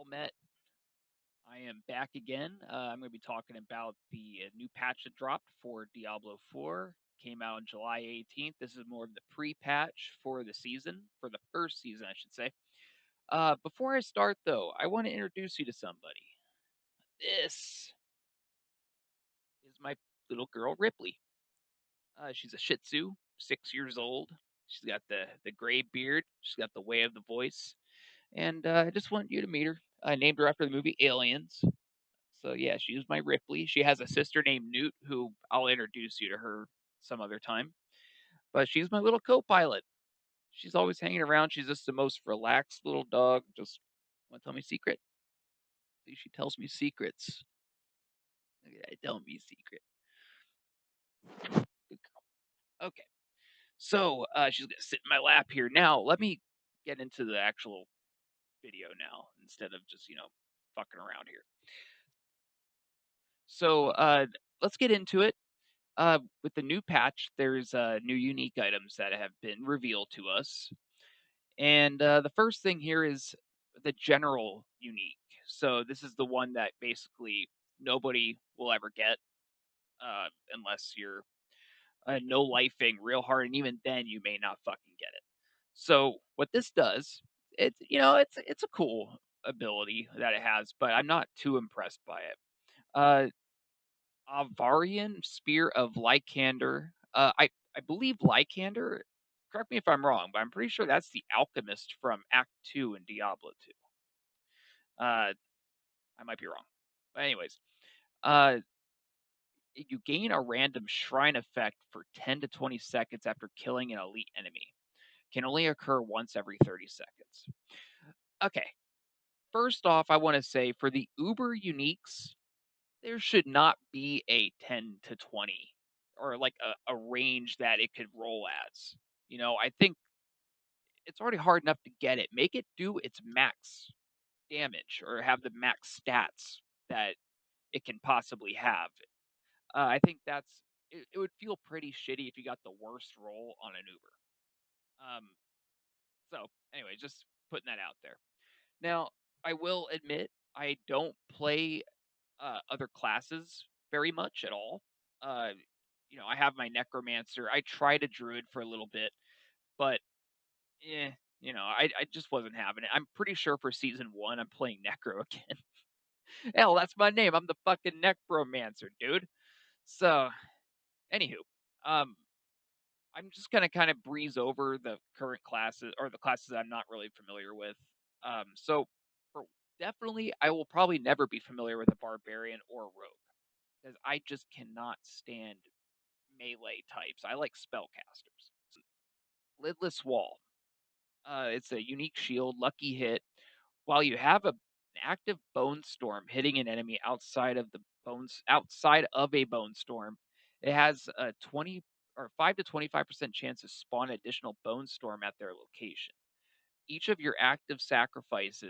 Well met. I am back again. I'm going to be talking about the new patch that dropped for Diablo 4. Came out on July 18th. This is more of the pre-patch for the season, for the first season, I should say. Before I start, though, I want to introduce you to somebody. This is my little girl, Ripley. She's a Shih Tzu, 6 years old. She's got the gray beard. She's got the way of the voice. And I just want you to meet her. I named her after the movie Aliens. So yeah, she's my Ripley. She has a sister named Newt, who I'll introduce you to her some other time. But she's my little co-pilot. She's always hanging around. She's just the most relaxed little dog. Just want to tell me a secret. See, she tells me secrets. Tell me a secret. Good girl. Okay, so she's gonna sit in my lap here now. Let me get into the actual video now instead of just fucking around here. So let's get into it. With the new patch, there's new unique items that have been revealed to us. And the first thing here is the general unique. So this is the one that basically nobody will ever get unless you're no lifing real hard, and even then you may not fucking get it. So what this does, it's a cool ability that it has, but I'm not too impressed by it. Avarian Spear of Lycander. I believe Lycander. Correct me if I'm wrong, but I'm pretty sure that's the alchemist from Act 2 in Diablo 2. I might be wrong, but anyways, uh, you gain a random shrine effect for 10 to 20 seconds after killing an elite enemy. Can only occur once every 30 seconds. Okay, first off, I want to say for the Uber uniques, there should not be a 10 to 20 or like a range that it could roll as. I think it's already hard enough to get it. Make it do its max damage or have the max stats that it can possibly have. I think it would feel pretty shitty if you got the worst roll on an Uber. So anyway, just putting that out there. Now, I will admit I don't play other classes very much at all. Uh, I have my Necromancer. I tried a Druid for a little bit, but I just wasn't having it. I'm pretty sure for season 1, I'm playing Necro again. Hell, that's my name. I'm the fucking Necromancer, dude. So, anywho, um, I'm just gonna kind of breeze over the current classes or the classes I'm not really familiar with. So for definitely, I will probably never be familiar with a barbarian or a rogue because I just cannot stand melee types. I like spellcasters. Lidless Wall. It's a unique shield, lucky hit. While you have an active bone storm hitting an enemy outside of a bone storm, it has a 20 or 5 to 25% chance to spawn additional bone storm at their location. Each of your active sacrifice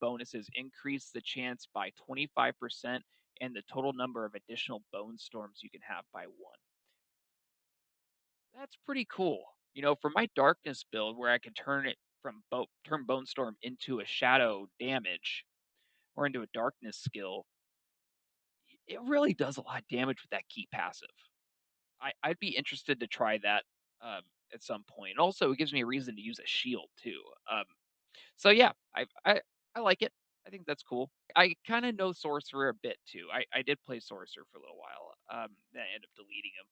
bonuses increase the chance by 25% and the total number of additional bone storms you can have by 1. That's pretty cool. For my darkness build where I can turn Bone Storm into a shadow damage or into a darkness skill, it really does a lot of damage with that key passive. I'd be interested to try that at some point. Also, it gives me a reason to use a shield too. So yeah, I like it. I think that's cool. I kind of know Sorcerer a bit too. I did play Sorcerer for a little while. Then I ended up deleting him.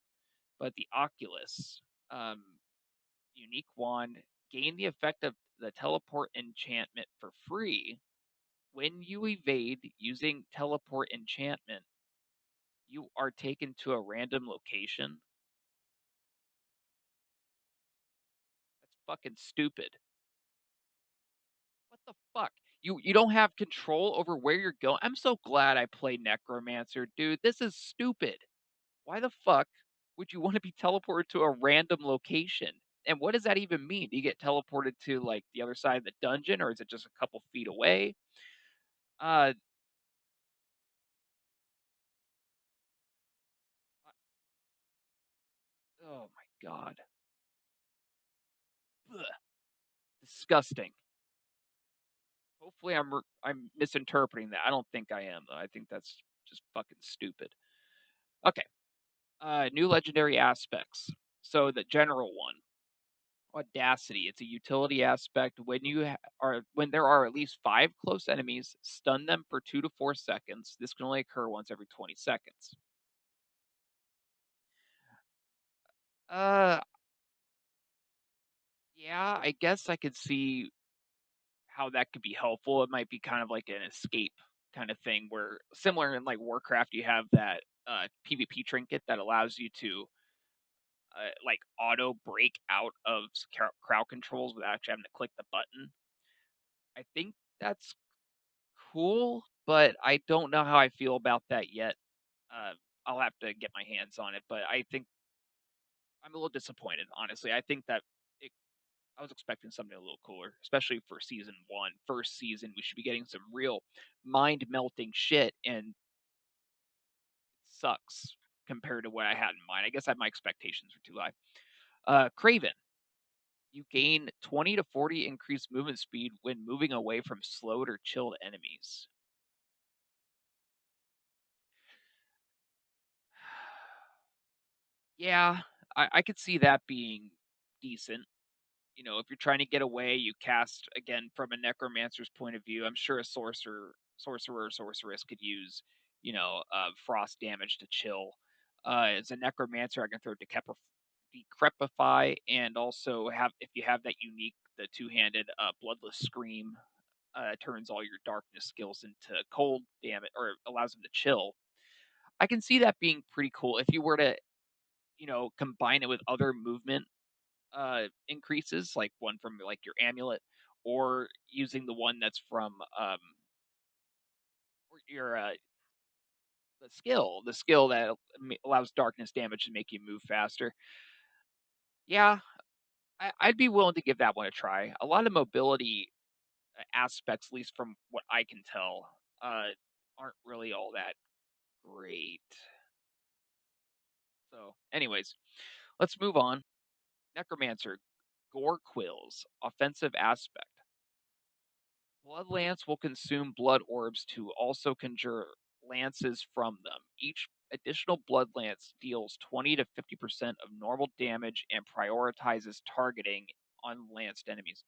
But the Oculus, um, unique wand, gain the effect of the teleport enchantment for free. When you evade using teleport enchantment, you are taken to a random location. That's fucking stupid. What the fuck? You don't have control over where you're going. I'm so glad I played Necromancer, dude. This is stupid. Why the fuck would you want to be teleported to a random location? And what does that even mean? Do you get teleported to like the other side of the dungeon, or is it just a couple feet away? Uh, oh my god, ugh, disgusting. Hopefully, I'm misinterpreting that. I don't think I am though. I think that's just fucking stupid. Okay. New legendary aspects. So the general one, audacity. It's a utility aspect. When there are at least 5 close enemies, stun them for 2 to 4 seconds. This can only occur once every 20 seconds. Uh, yeah, I guess I could see how that could be helpful. It might be kind of like an escape kind of thing, where similar in like Warcraft, you have that PvP trinket that allows you to like auto break out of crowd controls without actually having to click the button. I think that's cool, but I don't know how I feel about that yet. Uh, I'll have to get my hands on it, but I think I'm a little disappointed, honestly. I think that it, I was expecting something a little cooler, especially for season one. First season, we should be getting some real mind melting shit, and it sucks compared to what I had in mind. I guess my expectations were too high. Craven, you gain 20 to 40 increased movement speed when moving away from slowed or chilled enemies. Yeah, I could see that being decent. You know, if you're trying to get away, you cast again from a necromancer's point of view. I'm sure a sorcerer or sorceress could use, frost damage to chill. As a necromancer, I can throw decrepify, and also have if you have that unique, the two-handed bloodless scream, turns all your darkness skills into cold damage or allows them to chill. I can see that being pretty cool if you were to, combine it with other movement increases, like one from like your amulet, or using the one that's from your the skill that allows darkness damage to make you move faster. Yeah, I'd be willing to give that one a try. A lot of mobility aspects, at least from what I can tell, aren't really all that great. So, anyways, let's move on. Necromancer, Gore Quills, offensive aspect. Blood Lance will consume blood orbs to also conjure lances from them. Each additional blood lance deals 20 to 50% of normal damage and prioritizes targeting unlanced enemies.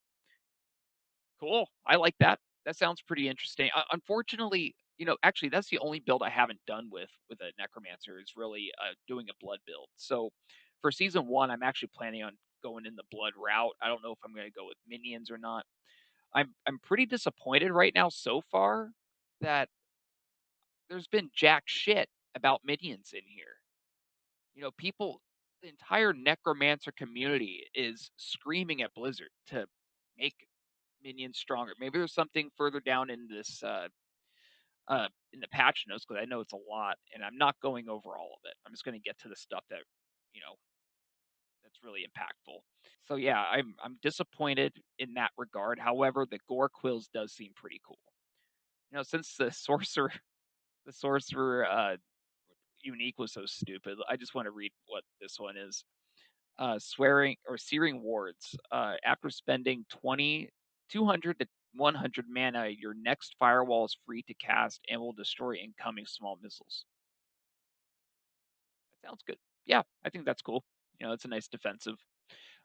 Cool. I like that. That sounds pretty interesting. Unfortunately, actually, that's the only build I haven't done with a necromancer is really doing a blood build. So for season one, I'm actually planning on going in the blood route. I don't know if I'm going to go with minions or not. I'm pretty disappointed right now so far that there's been jack shit about minions in here. The entire necromancer community is screaming at Blizzard to make minions stronger. Maybe there's something further down in this in the patch notes because I know it's a lot, and I'm not going over all of it. I'm just going to get to the stuff that you know that's really impactful. So yeah, I'm disappointed in that regard. However, the gore quills does seem pretty cool. Since the sorcerer unique was so stupid, I just want to read what this one is. Swearing or searing wards. After spending 200 to 100 mana, your next firewall is free to cast and will destroy incoming small missiles. That sounds good. Yeah, I think that's cool. It's a nice defensive.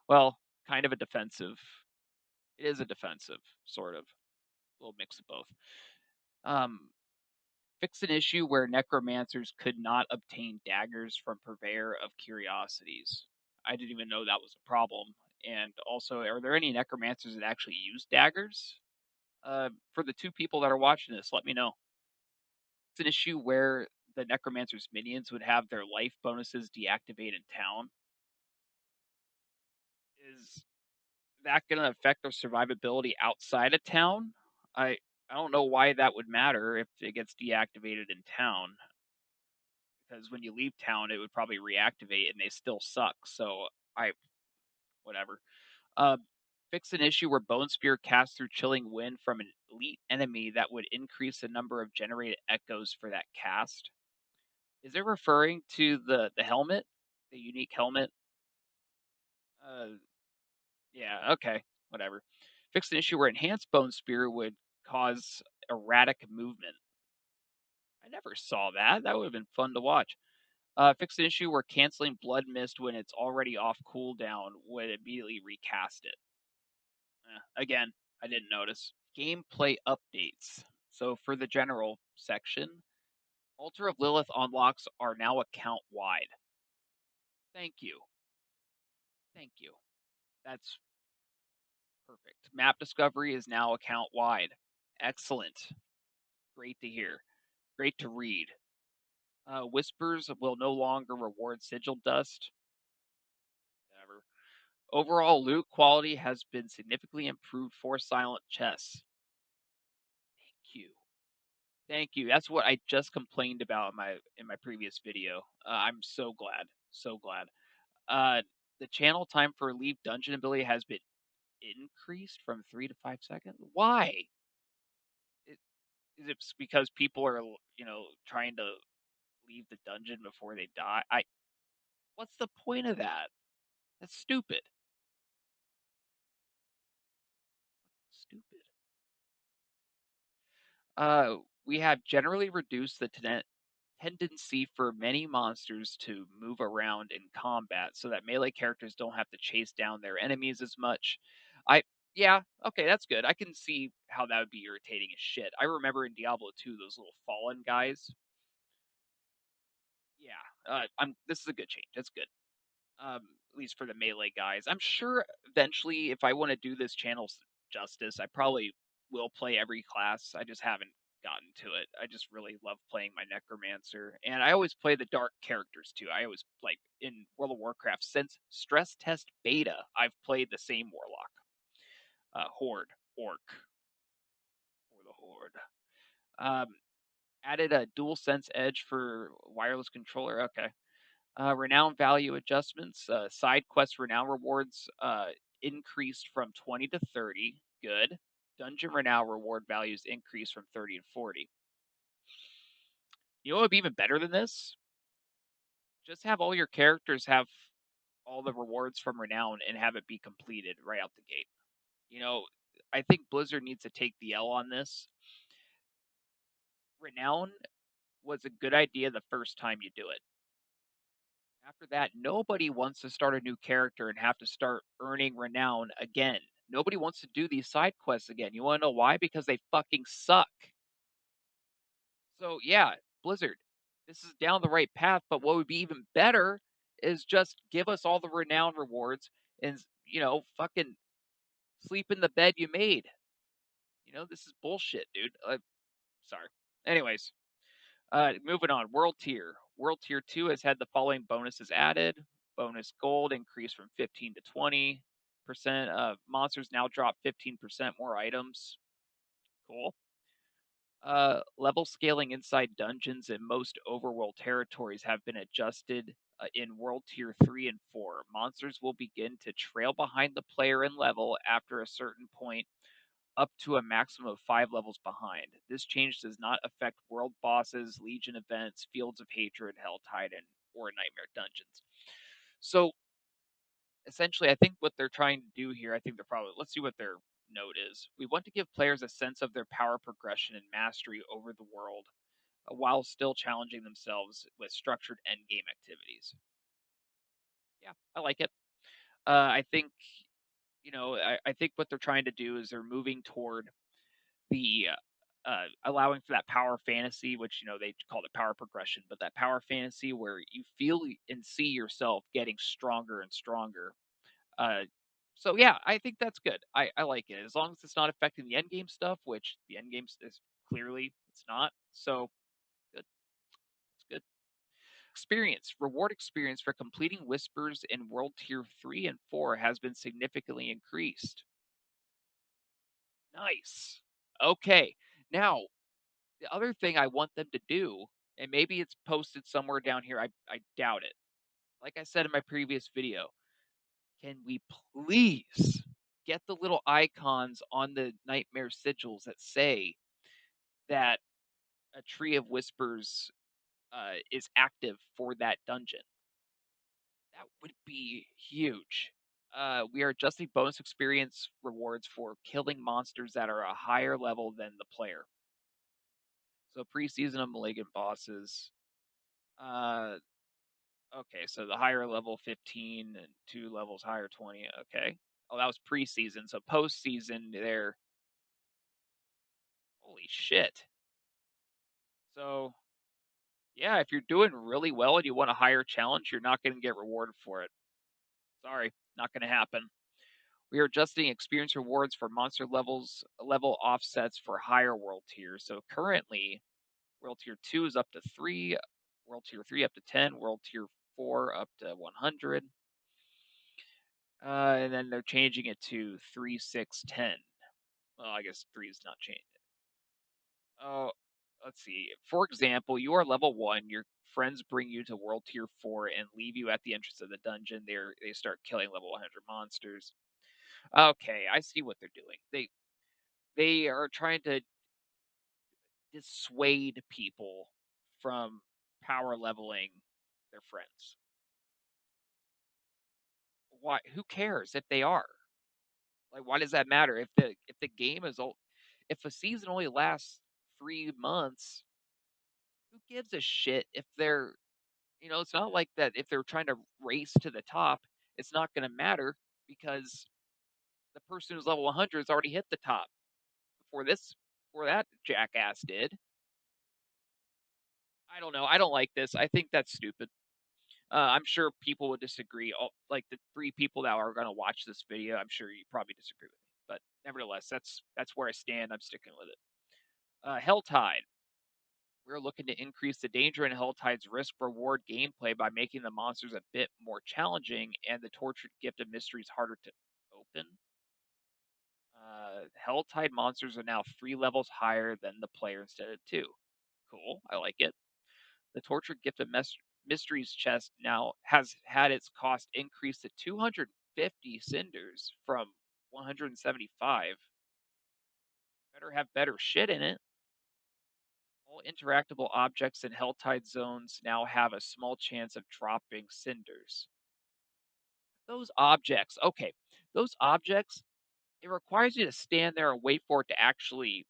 Well, kind of a defensive. It is a defensive, sort of. A little mix of both. Um, Fix an issue where necromancers could not obtain daggers from Purveyor of Curiosities. I didn't even know that was a problem. And also, are there any necromancers that actually use daggers? For the two people that are watching this, let me know. It's an issue where the necromancer's minions would have their life bonuses deactivate in town. Is that going to affect their survivability outside of town? I don't know why that would matter if it gets deactivated in town, because when you leave town, it would probably reactivate and they still suck. So I, whatever. Uh, Fix an issue where Bone Spear casts through Chilling Wind from an elite enemy that would increase the number of generated echoes for that cast. Is it referring to the helmet, the unique helmet? Uh, yeah, okay, whatever. Fix an issue where Enhanced Bone Spear would cause erratic movement. I never saw that. That would have been fun to watch. Fix an issue where canceling Blood Mist when it's already off cooldown would immediately recast it. Again, I didn't notice. Gameplay updates. So for the general section, Altar of Lilith unlocks are now account wide. Thank you. Thank you. That's perfect. Map discovery is now account wide. Excellent. Great to hear. Great to read. Whispers will no longer reward sigil dust. Whatever. Overall loot quality has been significantly improved for silent chests. Thank you. Thank you. That's what I just complained about in my previous video. I'm so glad. So glad. The channel time for leave dungeon ability has been increased from 3 to 5 seconds. Why? Is it because people are, trying to leave the dungeon before they die? What's the point of that? That's stupid. Stupid. We have generally reduced the tendency for many monsters to move around in combat so that melee characters don't have to chase down their enemies as much. I Yeah, okay, that's good. I can see how that would be irritating as shit. I remember in Diablo 2 those little fallen guys. Yeah, I'm this is a good change. That's good. At least for the melee guys. I'm sure eventually if I want to do this channel justice, I probably will play every class. I just haven't gotten to it. I just really love playing my Necromancer. And I always play the dark characters too. I always like in World of Warcraft since stress test beta, I've played the same warlock. Horde, orc, or the horde. Added a dual sense edge for wireless controller. Okay. Renown value adjustments. Side quest renown rewards increased from 20 to 30. Good. Dungeon renown reward values increased from 30 to 40. You know what would be even better than this? Just have all your characters have all the rewards from renown and have it be completed right out the gate. You know, I think Blizzard needs to take the L on this. Renown was a good idea the first time you do it. After that, nobody wants to start a new character and have to start earning renown again. Nobody wants to do these side quests again. You want to know why? Because they fucking suck. So, yeah, Blizzard, this is down the right path, but what would be even better is just give us all the renown rewards and, fucking sleep in the bed you made. This is bullshit, dude. Sorry. Anyways, moving on. World tier. World tier 2 has had the following bonuses added. Bonus gold increased from 15 to 20%. Monsters now drop 15% more items. Cool. Level scaling inside dungeons in most overworld territories have been adjusted in World Tier 3 and 4. Monsters will begin to trail behind the player in level after a certain point, up to a maximum of 5 levels behind. This change does not affect world bosses, Legion events, Fields of Hatred, Hell Titan, or Nightmare Dungeons. So essentially, I think what they're trying to do here, I think they're probably, let's see what their note is. We want to give players a sense of their power progression and mastery over the world while still challenging themselves with structured endgame activities. Yeah, I like it. I think, I think what they're trying to do is they're moving toward the allowing for that power fantasy, which they call it power progression, but that power fantasy where you feel and see yourself getting stronger and stronger. Uh, so yeah, I think that's good. I like it as long as it's not affecting the end game stuff, which the end game is clearly it's not. So good, it's good. Experience reward experience for completing whispers in World Tier 3 and 4 has been significantly increased. Nice. Okay, now the other thing I want them to do, and maybe it's posted somewhere down here, I doubt it. Like I said in my previous video, can we please get the little icons on the nightmare sigils that say that a tree of whispers is active for that dungeon? That would be huge. We are adjusting bonus experience rewards for killing monsters that are a higher level than the player. So preseason of malignant bosses. Uh, okay, so the higher level 15 and 2 levels higher 20. Okay. Oh, that was preseason. So postseason, they're holy shit. So yeah, if you're doing really well and you want a higher challenge, you're not going to get rewarded for it. Sorry, not going to happen. We are adjusting experience rewards for monster level offsets for higher world tiers. So currently, world tier 2 is up to 3, world tier 3 up to 10, world tier 4 up to 100. And then they're changing it to 3, 6, 10. Well, I guess 3 is not changing. Oh, let's see. For example, you are level 1, your friends bring you to world tier 4 and leave you at the entrance of the dungeon. They start killing level 100 monsters. Okay, I see what they're doing. They are trying to dissuade people from power leveling their friends. Why? Who cares if they are? Like, why does that matter? If the game is old, if a season only lasts 3 months, who gives a shit if they're it's not like that if they're trying to race to the top, it's not going to matter because the person who's level 100 has already hit the top before that jackass did. I don't know. I don't like this. I think that's stupid. I'm sure people would disagree. Like the 3 people that are going to watch this video, I'm sure you probably disagree with me. But nevertheless, that's where I stand. I'm sticking with it. Helltide. We're looking to increase the danger in Helltide's risk reward gameplay by making the monsters a bit more challenging and the tortured gift of mysteries harder to open. Helltide monsters are now 3 levels higher than the player instead of 2. Cool. I like it. The Tortured Gift of Mysteries chest now has had its cost increased to 250 cinders from 175. Better have better shit in it. All interactable objects in Helltide zones now have a small chance of dropping cinders. Those objects, okay, those objects, it requires you to stand there and wait for it to actually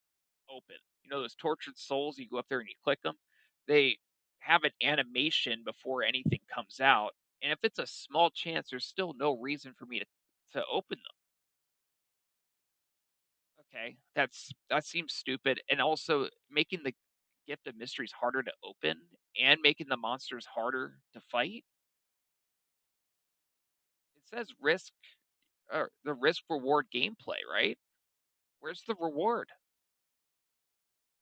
open. You know those tortured souls, you go up there and you click them. They have an animation before anything comes out, and if it's a small chance, there's still no reason for me to open them. Okay, that seems stupid, and also making the gift of mysteries harder to open and making the monsters harder to fight. It says risk or the risk reward gameplay, right? Where's the reward?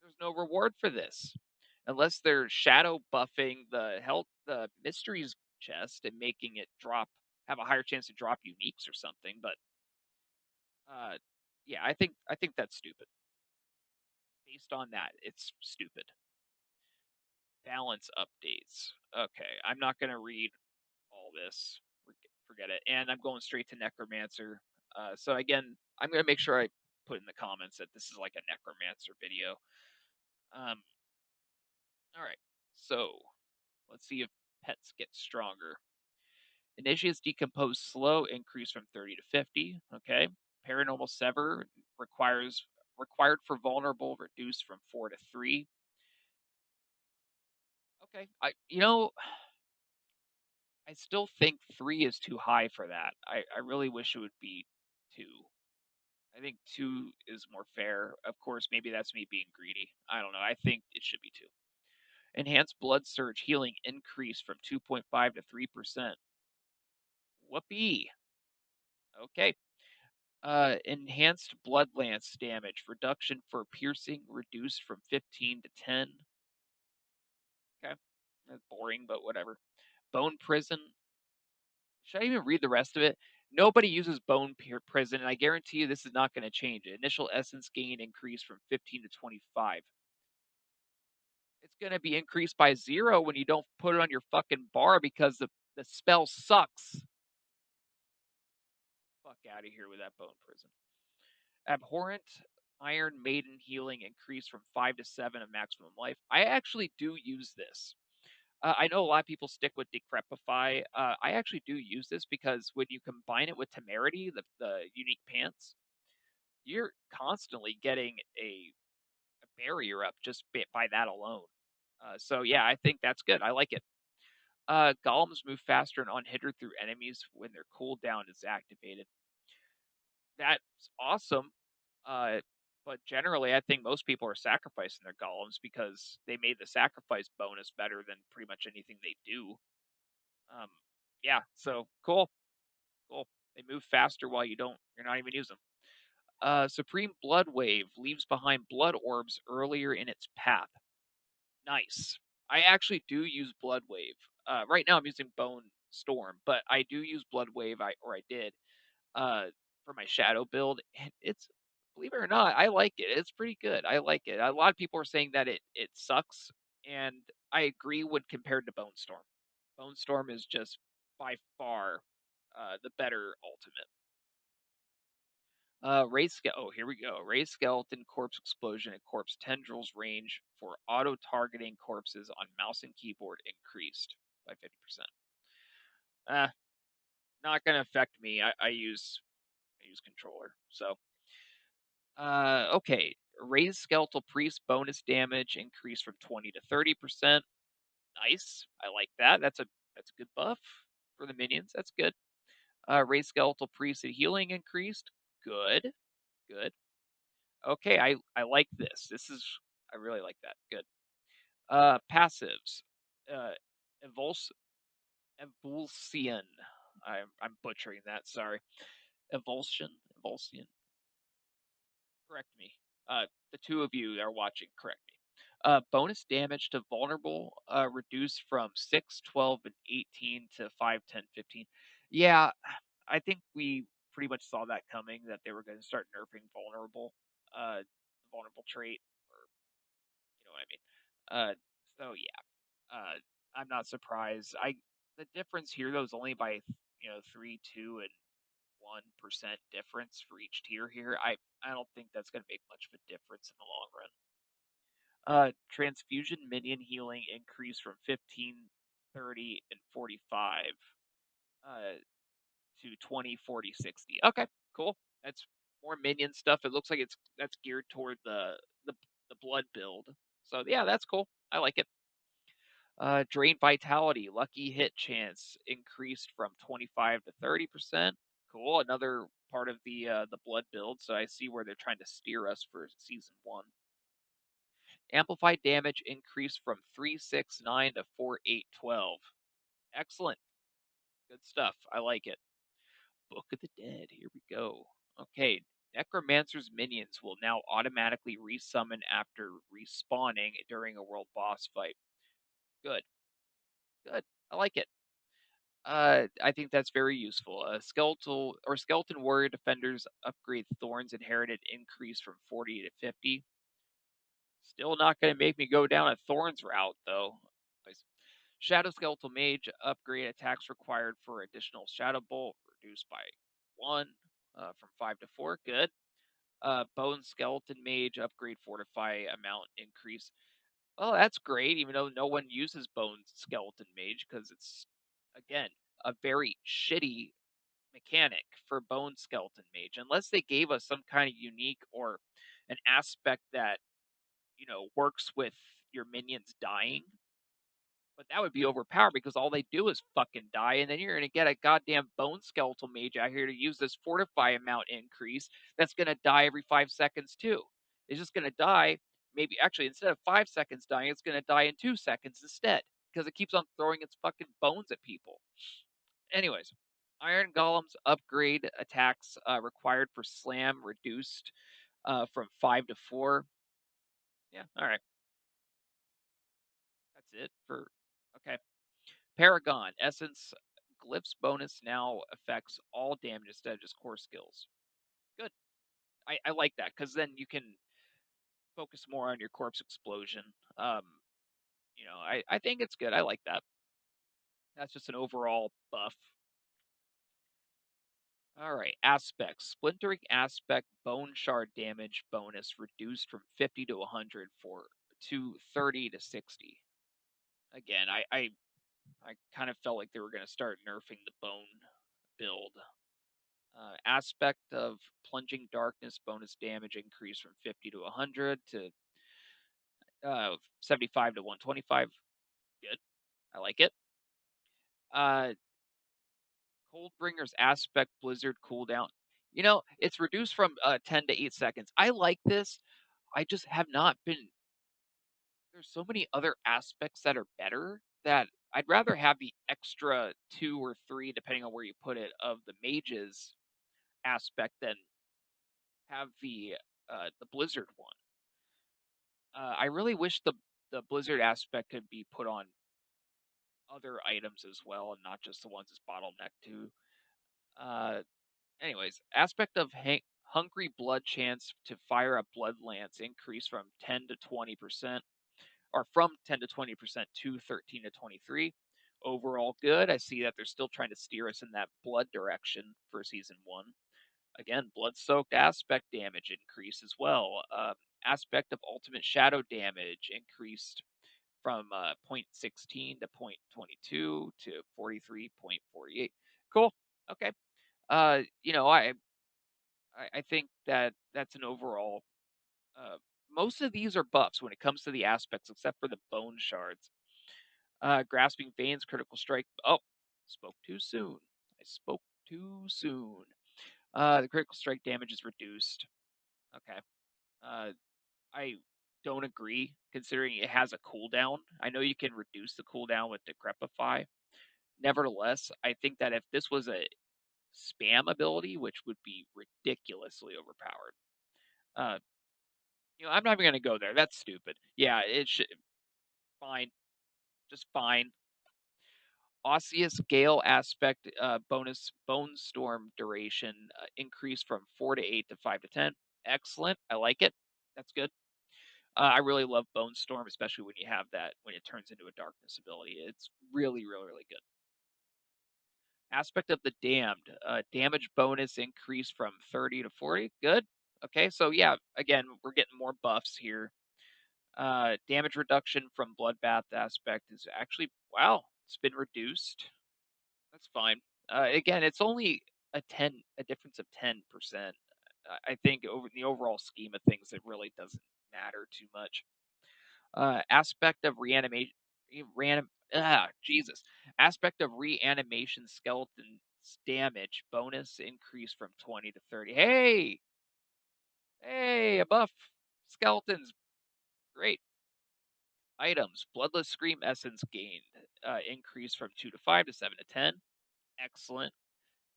There's no reward for this. Unless they're shadow buffing the mysteries chest and making it have a higher chance to drop uniques or something, but uh yeah, I think that's stupid. Based on that, it's stupid. Balance updates. Okay, I'm not going to read all this. Forget it. And I'm going straight to Necromancer. So again, I'm going to make sure I put in the comments that this is like a Necromancer video. Um all right. So, let's see if pets get stronger. Initiates decompose slow, increase from 30 to 50. Okay. Paranormal sever required for vulnerable, reduced from 4 to 3. Okay. I still think 3 is too high for that. I really wish it would be 2. I think 2 is more fair. Of course, maybe that's me being greedy. I don't know. I think it should be 2. Enhanced blood surge healing increase from 2.5 to 3%. Whoopee. Okay. Enhanced blood lance damage reduction for piercing reduced from 15 to 10. Okay. That's boring, but whatever. Bone prison. Should I even read the rest of it? Nobody uses prison, and I guarantee you this is not going to change. Initial essence gain increase from 15 to 25. It's going to be increased by 0 when you don't put it on your fucking bar because the spell sucks. Fuck out of here with that bone prison. Abhorrent Iron Maiden healing increased from 5 to 7 of maximum life. I actually do use this. I know a lot of people stick with Decrepify. I actually do use this because when you combine it with Temerity, the unique pants, you're constantly getting a barrier up just by that alone. So yeah, I think that's good. I like it. Golems move faster and unhindered through enemies when their cooldown is activated. That's awesome. Uh, but generally, I think most people are sacrificing their golems because they made the sacrifice bonus better than pretty much anything they do. Um, yeah, so cool, cool. They move faster while you're not even using them. Supreme Blood Wave leaves behind blood orbs earlier in its path. Nice. I actually do use Blood Wave. Right now I'm using Bone Storm, but I do use Blood Wave. I did uh, for my Shadow build, and it's believe it or not, I like it. It's pretty good. I like it. A lot of people are saying that it sucks, and I agree when compared to Bone Storm. Bone Storm is just by far the better ultimate. Oh, here we go. Raise skeleton, corpse explosion, and corpse tendrils range for auto targeting corpses on mouse and keyboard increased by 50%. Uh, Not gonna affect me. I use controller. So okay. Raise skeletal priest bonus damage increased from 20 to 30%. Nice. I like that. That's a good buff for the minions. That's good. Raise skeletal priest and healing increased. Good. Good. Okay, I like this. I really like that. Good. Passives. Uh Evuls Evulsion. I'm butchering that, sorry. Evulsion. Evulsion. Correct me. The two of you are watching, correct me. Bonus damage to vulnerable reduced from 6, 12, and 18 to 5, 10, 15. Yeah, I think we pretty much saw that coming that they were going to start nerfing vulnerable trait, or you know what I mean. So yeah, I'm not surprised. I The difference here though is only by 3, 2, and 1% difference for each tier here. I don't think that's going to make much of a difference in the long run. Transfusion minion healing increased from 15, 30, and 45 uh, to 20, 40, 60. Okay, cool. That's more minion stuff. It looks like that's geared toward the blood build. So yeah, that's cool. I like it. Drain vitality, lucky hit chance increased from 25 to 30%. Cool. Another part of the blood build. So I see where they're trying to steer us for season one. Amplified damage increased from 369 to 4812. Excellent. Good stuff. I like it. Book of the Dead. Here we go. Okay. Necromancer's minions will now automatically resummon after respawning during a world boss fight. Good. Good. I like it. I think that's very useful. Skeleton warrior defenders upgrade thorns inherited increase from 40 to 50. Still not going to make me go down a thorns route though. Shadow skeletal mage upgrade attacks required for additional shadow bolt reduced by 1 from 5 to 4. Good. Bone skeleton mage upgrade fortify amount increase. Well, that's great, even though no one uses Bone Skeleton Mage because it's, again, a very shitty mechanic for Bone Skeleton Mage. Unless they gave us some kind of unique or an aspect that, works with your minions dying. But that would be overpowered because all they do is fucking die, and then you're gonna get a goddamn Bone Skeletal Mage out here to use this Fortify amount increase that's gonna die every 5 seconds too. It's just gonna die. Maybe actually instead of 5 seconds dying, it's gonna die in 2 seconds instead because it keeps on throwing its fucking bones at people. Anyways, Iron Golems upgrade attacks required for slam reduced from 5 to 4. Yeah, all right, that's it for okay. Paragon Essence Glyphs bonus now affects all damage instead of just core skills. Good. I like that because then you can focus more on your corpse explosion. I think it's good. I like that. That's just an overall buff. All right, aspects. Splintering aspect bone shard damage bonus reduced from 50 to 100 to 30 to 60. again, I kind of felt like they were going to start nerfing the bone build. Aspect of plunging darkness bonus damage increase from 50 to 100 to 75 to 125. Good. I like it. Uh, Coldbringer's aspect blizzard cooldown. It's reduced from 10 to 8 seconds. I like this. I just have not been. There's so many other aspects that are better that I'd rather have the extra 2 or 3, depending on where you put it, of the mages aspect than have the blizzard one. I really wish the blizzard aspect could be put on other items as well, and not just the ones it's bottlenecked to. Uh, Anyways, aspect of hungry blood chance to fire a blood lance increase from 10 to 20%, or from 10 to 20% to 13 to 23. Overall, good. I see that they're still trying to steer us in that blood direction for season one. Again, blood soaked aspect damage increase as well. Aspect of ultimate shadow damage increased from 0.16 to 0.22 to 43.48. Cool. Okay. Uh, you know, I I think that that's an overall. Uh, Most of these are buffs when it comes to the aspects, except for the bone shards. Grasping veins, critical strike. Oh, spoke too soon. I spoke too soon. The critical strike damage is reduced. Okay. Uh, I don't agree, considering it has a cooldown. I know you can reduce the cooldown with Decrepify. Nevertheless, I think that if this was a spam ability, which would be ridiculously overpowered, uh, I'm not even gonna go there. That's stupid. Yeah, it should fine, just fine. Osseous Gale aspect bonus bone storm duration increased from 4 to 8 to 5 to 10. Excellent. I like it. That's good. I really love Bone Storm, especially when you have that when it turns into a darkness ability. It's really, really, really good. Aspect of the Damned damage bonus increased from 30 to 40. Good. Okay, so yeah, again, we're getting more buffs here. Damage reduction from Bloodbath aspect is actually, wow, it's been reduced. That's fine. Again, it's only a difference of 10%. I think over the overall scheme of things, it really doesn't matter too much. Aspect of reanimation, Jesus. Aspect of reanimation skeleton's damage bonus increase from 20 to 30. Hey, a buff. Skeletons, great. Items, Bloodless Scream Essence gained, increased from 2 to 5 to 7 to 10. Excellent.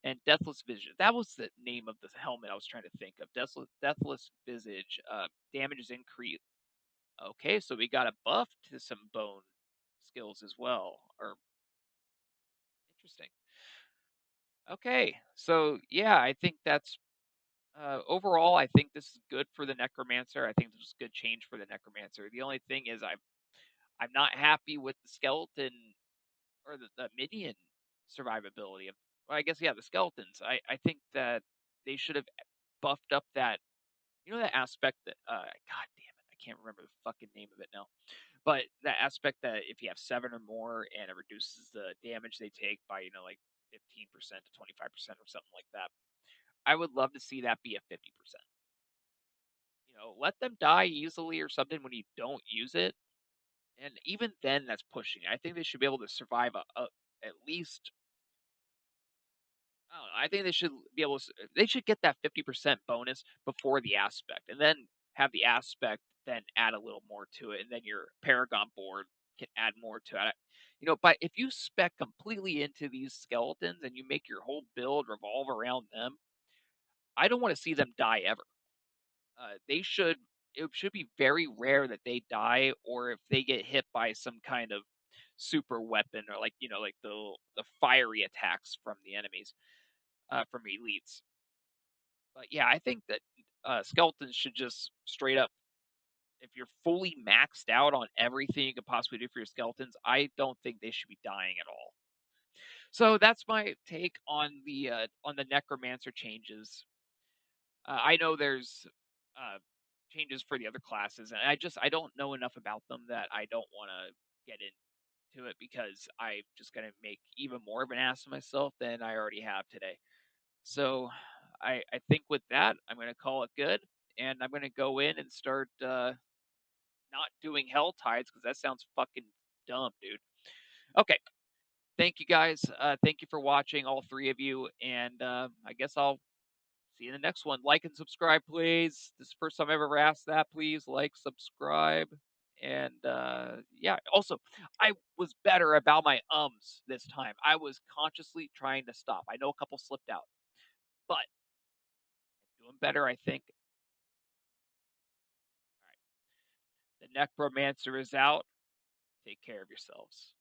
And Deathless Visage. That was the name of the helmet I was trying to think of. Deathless Visage. Damage is increased. Okay, so we got a buff to some bone skills as well. Or interesting. Okay, so yeah, I think that's overall. I think this is good for the Necromancer. I think this is a good change for the Necromancer. The only thing is, I'm not happy with the skeleton or the minion survivability of. Well, I guess yeah, the skeletons. I think that they should have buffed up that. That aspect that. God damn it, I can't remember the fucking name of it now. But that aspect that if you have 7 or more and it reduces the damage they take by like 15% to 25% or something like that. I would love to see that be a 50%. Let them die easily or something when you don't use it. And even then, that's pushing it. I think they should be able to survive at least. I don't know. I think they should be able to. They should get that 50% bonus before the aspect, and then have the aspect then add a little more to it, and then your Paragon board can add more to it. But if you spec completely into these skeletons and you make your whole build revolve around them, I don't want to see them die ever. They should. It should be very rare that they die, or if they get hit by some kind of super weapon, or like the fiery attacks from the enemies, from elites. But yeah, I think that skeletons should just straight up. If you're fully maxed out on everything you could possibly do for your skeletons, I don't think they should be dying at all. So that's my take on the necromancer changes. I know there's uh, changes for the other classes, and I don't know enough about them that I don't want to get into to it because I'm just gonna make even more of an ass of myself than I already have today. So I think with that, I'm gonna call it good, and I'm gonna go in and start not doing hell tides because that sounds fucking dumb, dude. Okay, thank you guys. Thank you for watching, all three of you, and I guess I'll see you in the next one. Like and subscribe, please. This is the first time I've ever asked that. Please like, subscribe, and yeah. Also, I was better about my ums this time. I was consciously trying to stop. I know a couple slipped out, but I'm doing better, I think. All right. The Necromancer is out. Take care of yourselves.